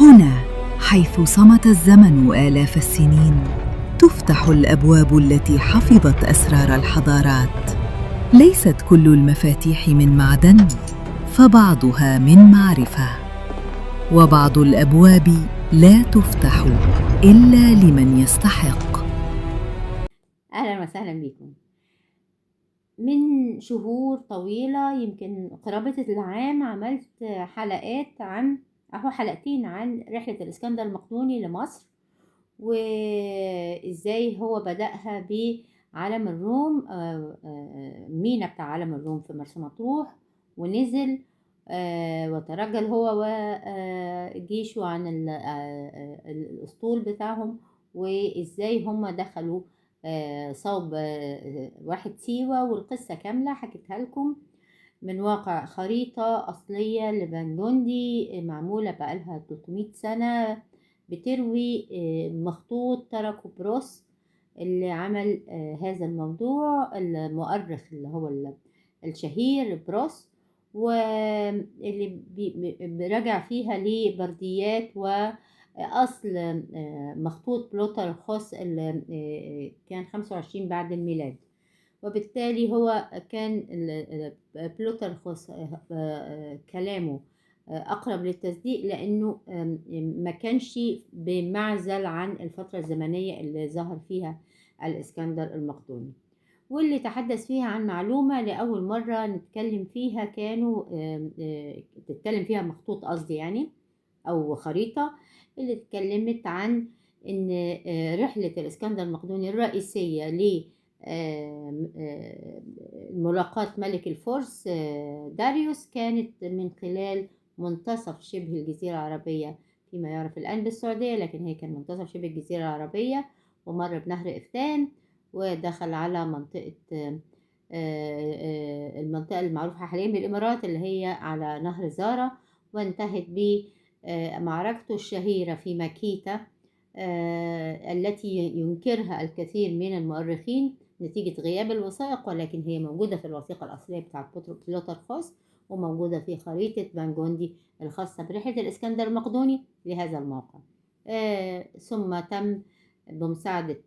هنا حيث صمت الزمن آلاف السنين تفتح الأبواب التي حفظت أسرار الحضارات. ليست كل المفاتيح من معدن، فبعضها من معرفة، وبعض الأبواب لا تفتح إلا لمن يستحق. أهلا وسهلا بكم. من شهور طويلة يمكن قرابة العام عملت حلقتين عن رحلة الإسكندر المقدوني لمصر، وإزاي هو بدأها بعلم الروم، مينا بتاع علم الروم في مرسى مطروح، ونزل وترجل هو وجيشه عن الأسطول بتاعهم، وإزاي هم دخلوا صوب واحد سيوة. والقصة كاملة حكيتها لكم من واقع خريطة أصلية لفان جوندي معمولة بقالها 300 سنة، بتروي مخطوط تركه بروس اللي عمل هذا الموضوع، المؤرخ اللي هو الشهير بروس، واللي برجع فيها لبرديات وأصل مخطوط بلوترخوس اللي كان 25 بعد الميلاد. وبالتالي هو كان بلوترخوس كلامه أقرب للتصديق، لأنه ما كانش بمعزل عن الفترة الزمنية اللي ظهر فيها الإسكندر المقدوني، واللي تحدث فيها عن معلومة لأول مرة نتكلم فيها. كانوا تتكلم فيها مخطوط قصدي يعني، أو خريطة اللي اتكلمت عن إن رحلة الإسكندر المقدوني الرئيسية ملاقاة ملك الفرس داريوس كانت من خلال منتصف شبه الجزيرة العربية فيما يعرف الآن بالسعودية، لكن هي كان منتصف شبه الجزيرة العربية، ومر بنهر إفتان ودخل على منطقة المنطقة المعروفة حاليا بالإمارات اللي هي على نهر زارا، وانتهت بمعركته الشهيرة في ماكيتا التي ينكرها الكثير من المؤرخين نتيجة غياب الوثائق، ولكن هي موجودة في الوثيقة الأصلية بتاعت بلوترخوس، وموجودة في خريطة فان جوندي الخاصة برحلة الإسكندر المقدوني لهذا الموقع. ثم تم بمساعدة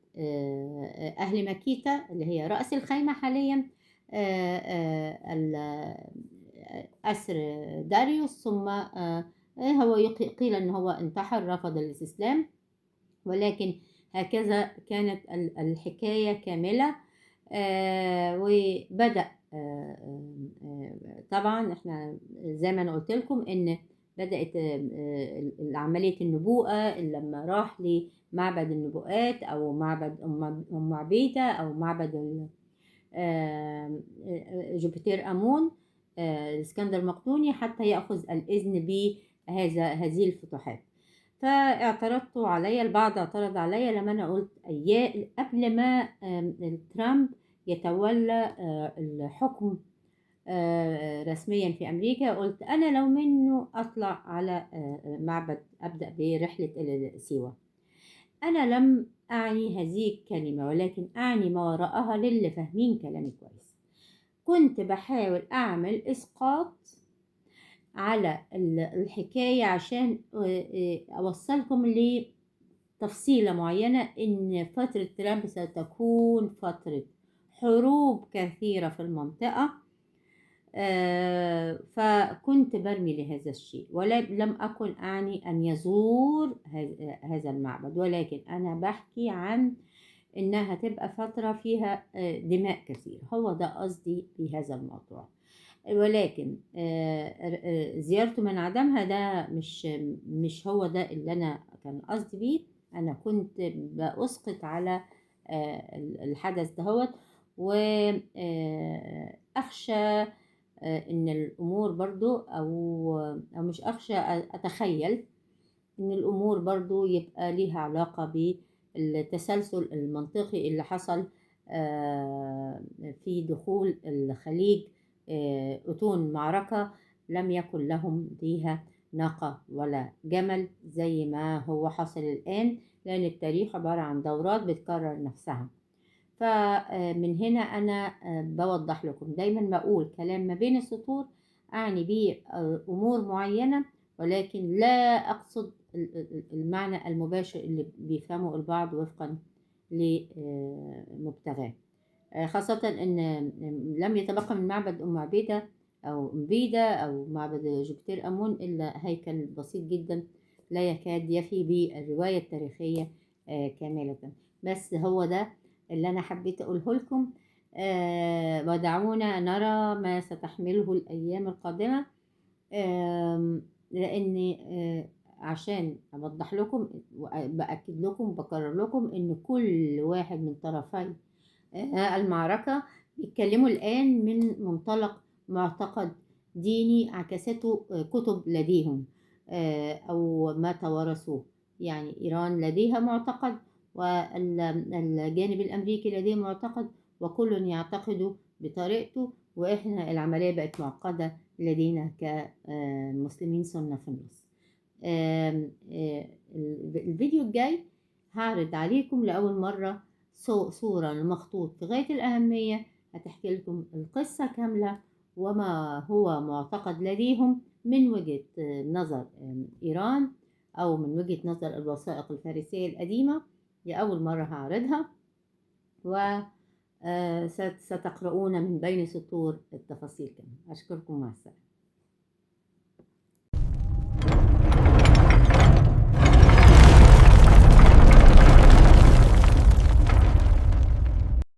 أهل ماكيتا اللي هي رأس الخيمة حاليا أسر داريوس، ثم هو قيل أنه هو انتحر، رفض الاستسلام، ولكن هكذا كانت الحكاية كاملة. وبدأ طبعا احنا زي ما انا قلت لكم ان بدأت عملية النبوءة لما راح لمعبد النبوءات او معبد ام عبيدة او معبد جوبيتر امون الاسكندر المقدوني حتى يأخذ الإذن بهذه الفتوحات. فاعترضت عليا، البعض اعترض عليا لما انا قلت قبل ما ترامب يتولى الحكم رسميا في امريكا، قلت انا لو منه اطلع على معبد ابدا برحله سيوه. انا لم اعني هذه الكلمه، ولكن اعني ما وراءها للي فاهمين كلامي كويس. كنت بحاول اعمل اسقاط على الحكاية عشان أوصلكم لتفصيلة معينة إن فترة ترامب ستكون فترة حروب كثيرة في المنطقة. فكنت برمي لهذا الشيء، ولم أكن أعني أن يزور هذا المعبد، ولكن أنا بحكي عن إنها تبقى فترة فيها دماء كثير. هو ده قصدي في هذا الموضوع، ولكن زيارته من عدمها ده مش هو ده اللي أنا كان قصدي بيه. أنا كنت بأسقط على الحدث دهوت، وأخشى إن الأمور برضو أو مش أخشى، أتخيل إن الأمور برضو يبقى ليها علاقة بالتسلسل المنطقي اللي حصل في دخول الخليج أتون معركة لم يكن لهم فيها ناقة ولا جمل زي ما هو حصل الآن، لأن التاريخ عبارة عن دورات بتكرر نفسها. فمن هنا أنا بوضح لكم، دايما بقول كلام ما بين السطور أعني بيه أمور معينة، ولكن لا أقصد المعنى المباشر اللي بيفهمه البعض وفقا لمبتغاه. خاصة إن لم يتبقى من معبد أم عبيدة أو أمبيدة أو معبد جوبيتر أمون إلا هيكل بسيط جدا لا يكاد يفي بالرواية التاريخية كاملة. بس هو ده اللي أنا حبيت أقوله لكم. ودعونا نرى ما ستحمله الأيام القادمة. لأن عشان أوضح لكم وبأكد لكم وبكرر لكم إن كل واحد من طرفي المعركة بيتكلموا الآن من منطلق معتقد ديني عكسته كتب لديهم أو ما توارثوه. يعني إيران لديها معتقد والجانب الأمريكي لديه معتقد، وكل يعتقد بطريقته، وإحنا العملية بقت معقدة لدينا كمسلمين سنة في النص. الفيديو الجاي هعرض عليكم لأول مرة صورة لمخطوط في غاية الأهمية هتحكي لكم القصة كاملة وما هو معتقد لديهم من وجهة نظر إيران أو من وجهة نظر الوثائق الفارسية القديمة. لأول مرة هعرضها وستقرؤون من بين سطور التفاصيل كمان. أشكركم، مع السلامة.